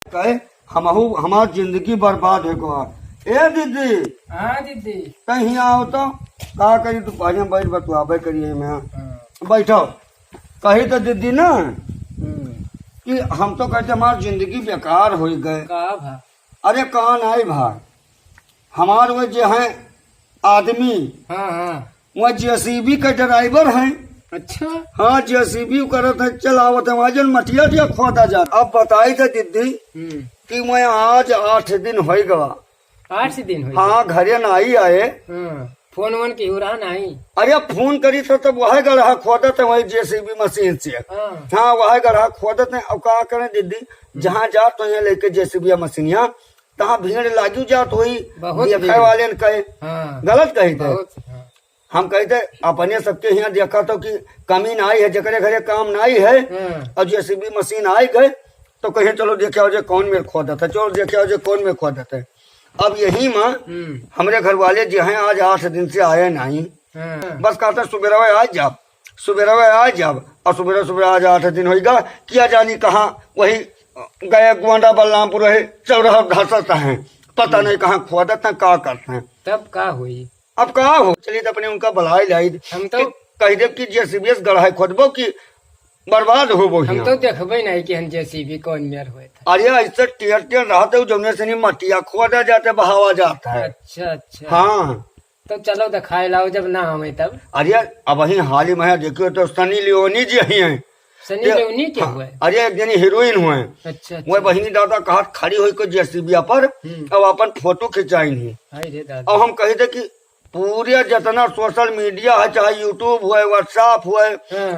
कहे हमहू हमार जिंदगी बर्बाद है को। ए दीदी। हाँ दीदी। कहीं आओ तो का करी तू पहले बैठ बतुआबे करिए मैं बैठो। कही तो दीदी ना कि हम तो कहते हमार जिंदगी बेकार हो गए। अरे कौन आई भाई हमार वो जो है आदमी वो जेसीबी का ड्राइवर है। अच्छा हाँ जेसीबी करत है चलावत है वजन मटिया दिया खोदा जा। अब बताई थे दीदी कि मैं आज 8 दिन हो गया। 8 दिन हो? हाँ घरे नहीं आए। फोन वोन की हो रहा नहीं? अरे फोन करी तो तब वह गढ़ा खोदत है वही जेसीबी मशीन से। हाँ वह गढ़ा खोदत है। अब क्या करें दीदी जहाँ जा तो यहाँ लेके जेसीबी मशीनिया तहाँ भीड़ लागू जा तो वही देखे वाले ने कहे गलत कही थे। हम कहते अपने सबके यहाँ देखा तो कि कमी ना आई है जकरे घरे काम ना आई है और जेसीबी मशीन आई गए तो कहे चलो देखे हो कौन में खोदत है चलो देखे हो कौन में खोदत है। अब यही माँ हमारे घर वाले जो हैं आज 8 दिन से आए नहीं। बस कहते सुबह आज जाब सुबह आज जाब और सुबह सुबह आज 8 दिन होगा किया जानी कहाँ वही गए गोंडा बलरामपुर है चौराहा धसत है पता नहीं कहाँ खोदत है क्या करते हैं। तब का हुई अब कहा हो चलिए तो अपने उनका बुलाई लाई हम तो कह दे कि जेसीबी गढ़ाई खोदबो कि बर्बाद हो वो। हम तो देखबे नहीं कि हम जेसीबी कौन मेर हुए था। अरे ऐसे टेर टेर रहते जमने से नहीं मटिया खोदा जाते बहावा जाता है। अच्छा अच्छा हाँ तो चलो दिखाए लाओ जब ना हमें तब। अरे अब वही हाल ही में देखियो तो सनी लियोनी जी ही है। सनी लियोनी क्या हुआ? अरे एक जनी हीरोइन हुए। अच्छा वो बहनी दादा कहा खड़ी हुई को जेसीबी पर अब अपन फोटो खिंचाई नहीं। अब हम कहे थे कि पूरे जितना सोशल मीडिया है चाहे यूट्यूब हुए व्हाट्सएप हुए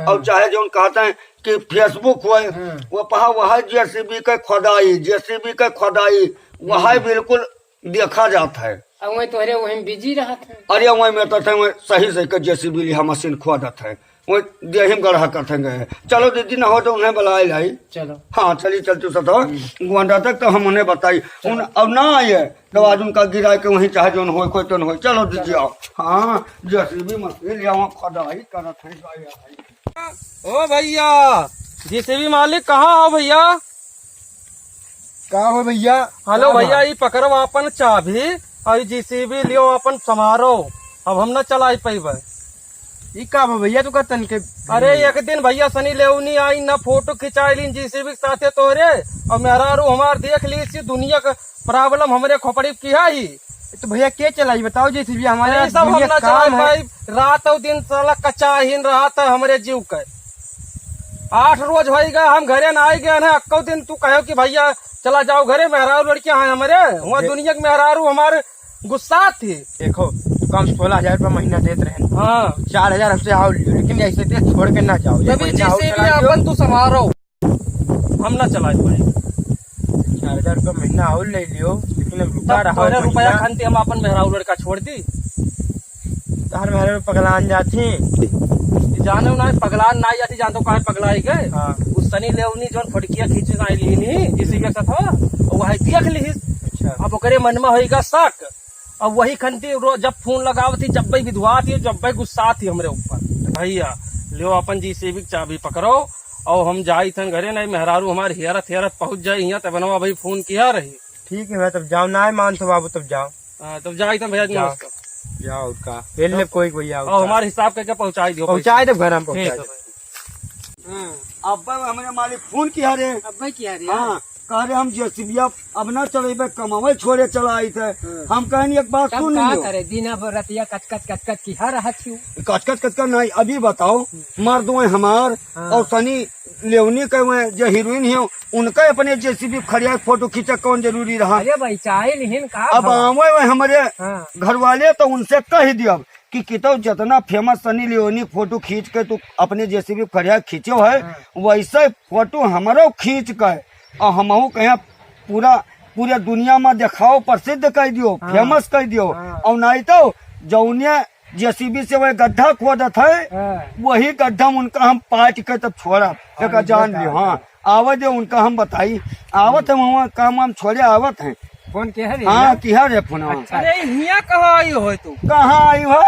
और चाहे जो कहते हैं कि फेसबुक हुए वो पहा वह जेसीबी का खोदाई वह बिल्कुल देखा जाता है। अब तो अरे वही बिजी रहा था। अरे वही में तो सही सही का जेसीबी लिया मशीन खोदत है वो देही गढ़ा करते गए। चलो दीदी न हो तो उन्हें बुलाए लाई। चलो हाँ चलिए चलते सतो गोंडा तक तो हम उन्हें बताई अब ना आए तो आज उनका गिरा के वहीं चाहे जो हो कोई तो न हो। चलो दीदी आओ। हाँ जेसीबी मशीन लिया खोदाई करत है। ओ भैया जेसीबी मालिक कहाँ हो भैया? का हो भैया? हेलो भैया ये पकड़ो अपन चाबी और जेसीबी लियो अपन समारो अब हम न चलाई पैबे। ये का भैया तू कहतन के? अरे एक दिन भैया सनी लेवनी आई न फोटो खिंचाई ली जेसीबी के साथे तोरे और मेरा रू हमार देख ली इसी दुनिया का प्रॉब्लम हमारे खोपड़ी की है ही। तो भैया क्या चलाई बताओ जेसीबी हमारे सब हम न चलाई भाई रात और दिन साला कच्चा ही रहा था हमारे जीव के। 8 रोज हो गए हम घरे न आई गए ना अक्को दिन तू कहो कि भैया चला जाओ घरे मेहरारू लड़कियां हैं हमारे वहाँ दुनिया के मेहरारू हमारे गुस्सा थी। देखो कम 16,000 रुपया महीना देते रहे। हाँ 4,000 हमसे आओ लेकिन ऐसे दे छोड़ के ना जाओ। अपन तू संभारो हम ना चला पाए। 4,000 रुपया महीना और ले लियो लेकिन रुका रहा रुपया खानती हम अपन मेहरारू लड़का छोड़ दी। तार मेहरा पगलान जाती जाने ना पगलान ना जाती जान तो कहा पगलाई गए। उस सनी लेवनी जो फटकिया खींच ली किसी के साथ वही देख ली। अब ओकरे मन में होगा शक अब वही खनती जब फोन लगावती जब भाई विधवा थी जब भाई गुस्सा थी हमरे ऊपर। भैया लियो अपन जेसीबी चाबी पकड़ो और हम जाई थन घरे नहीं मेहरारू हमारे हेरत पहुंच जाये यहाँ तब बनवा भाई फोन किया रही। ठीक है तब जाओ ना मान तो बाबू तब जाओ। तब जाई थन भैया जाओ उसका पहले कोई भैया और हमारे हिसाब करके पहुँचाई दियो पहुँचाए दो घर हम अब हमारे मालिक फोन किया रे अब किया रे। हाँ कह रहे हम जेसीबी अब ना चले कमावे छोड़े चला आई थे। हम कहनी एक बात सुन लियो दिन भर रतिया कचकच की हर कचकच नहीं अभी बताओ मर्द हमार और सनी लेवनी के जो हीरोइन है उनका अपने जेसीबी खड़िया फोटो खींचा कौन जरूरी रहा? अरे भाई चाहे अब आवे हमारे घर वाले तो उनसे कह दिया कि कितो जितना फेमस सनी लियोनी फोटो खींच के तू अपने जेसीबी खड़िया खींचो है वैसे फोटो हमारो खींच के और हमहू कहे पूरे दुनिया में दिखाओ प्रसिद्ध कर दियो फेमस कर दियो। और नहीं तो जौने जेसीबी से वह गड्ढा खोदत है वही गड्ढा उनका हम पाट के तब छोड़ा एक जान लियो। हाँ आवत है उनका हम बताई आवत है वहाँ काम हम छोड़े आवत है। फोन के है? हाँ किया रे फोन। अरे यहाँ कहाँ आई हो तू? कहाँ आई हो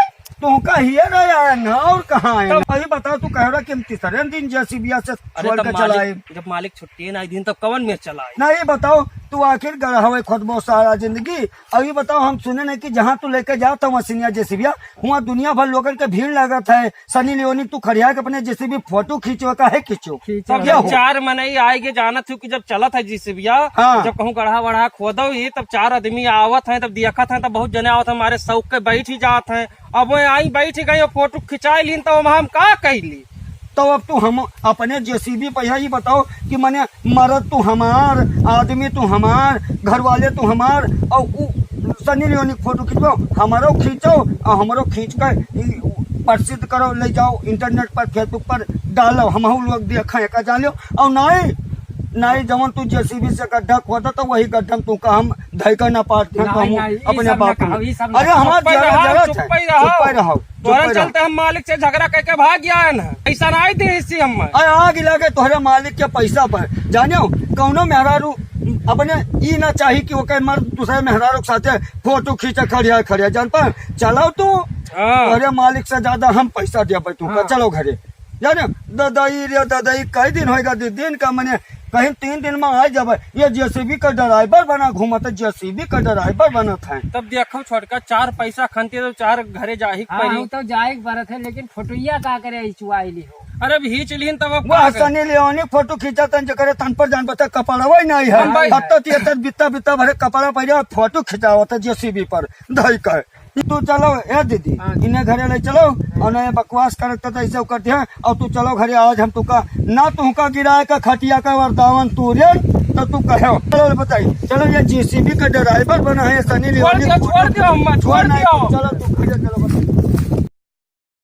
तुमका ही आया ना और कहाँ आया अभी बताओ तू कह रहा कि हम तीसरे दिन जेसीबी से अरे छोड़ तब के चलाए जब मालिक छुट्टी ना दिन तब कवन में चलाए। नहीं बताओ तू आखिर गढ़ा हुए खुद बहुत सारा जिंदगी अभी बताओ हम सुने नहीं कि जहाँ तू लेके जा तो मशीनिया जेसीबिया वहाँ दुनिया भर लोगन के भीड़ लगत है। सनी लियोनी तू खड़िया के अपने जेसीबी फोटो खींचो का है खींचो तब क्या हो? चार मनई आएगे जानत थी कि जब चलत है जेसीबिया हाँ। जब कहूँ गढ़ा वढ़ा खोदो ही तब चार आदमी आवत है तब देखत है तब बहुत जने आवत है हमारे शौक के बैठ ही जात है। अब वो आई बैठ गई फोटो खिंचाई लीन तो हम का कहली। तो अब तू हम अपने जेसीबी पे ही बताओ कि मने मर्द तू हमार आदमी तू हमार घर वाले तू हमार और सनी लियोनी फोटो खींचो हमारो खींचो और हमारो खींच कर प्रसिद्ध करो ले जाओ इंटरनेट पर फेसबुक पर डालो हम लोग देखे का जान लो और नहीं जवन तू जेसीबी से गड्ढा खोदा तो वही गड्ढा तू का हम धैका ना पाते अपने बाप अरे हमारे रहो तोहरा चलते हम मालिक से झगड़ा करके भाग गया है ना ऐसा ना आई थी इसी हम आग लगे तोहरे मालिक के पैसा पर जानो कौनो मेहरारू अपने ई ना चाहिए कि ओकर मर्द दूसरे मेहरारू के साथे फोटो खींचे खड़िया जान पर चलाओ तू तोहरे मालिक से ज्यादा हम पैसा दे तू चलो घरे जाने दादाई कई दिन होगा दिन का मने कहीं 3 दिन में आ जाए ये जेसीबी का ड्राइवर बना घूमा तो जेसीबी का ड्राइवर बना था तब देखो छोटका 4 पैसा खनते तो 4 घरे जाही पड़ी तो जाए बरत है लेकिन फोटोइया का करे चुआईली हो। अरे भी चलीन तब वो सनी लियोनी फोटो खींचा तन करे तन पर जान बता कपड़ा वही नहीं है हत्ता बित्ता भरे कपड़ा पहले फोटो खिंचावा था जेसीबी पर धई कर तू चलो ए दीदी इन्हें घरे ले चलो और नए बकवास करते तो ऐसे करते हैं और तू चलो घरे आज हम तुका ना तुमका गिराए का खटिया का वरदावन तू रे तो तू कहो चलो बताई चलो ये जेसीबी का ड्राइवर बना है सनी लियोनी छोड़ दियो चलो तू घरे चलो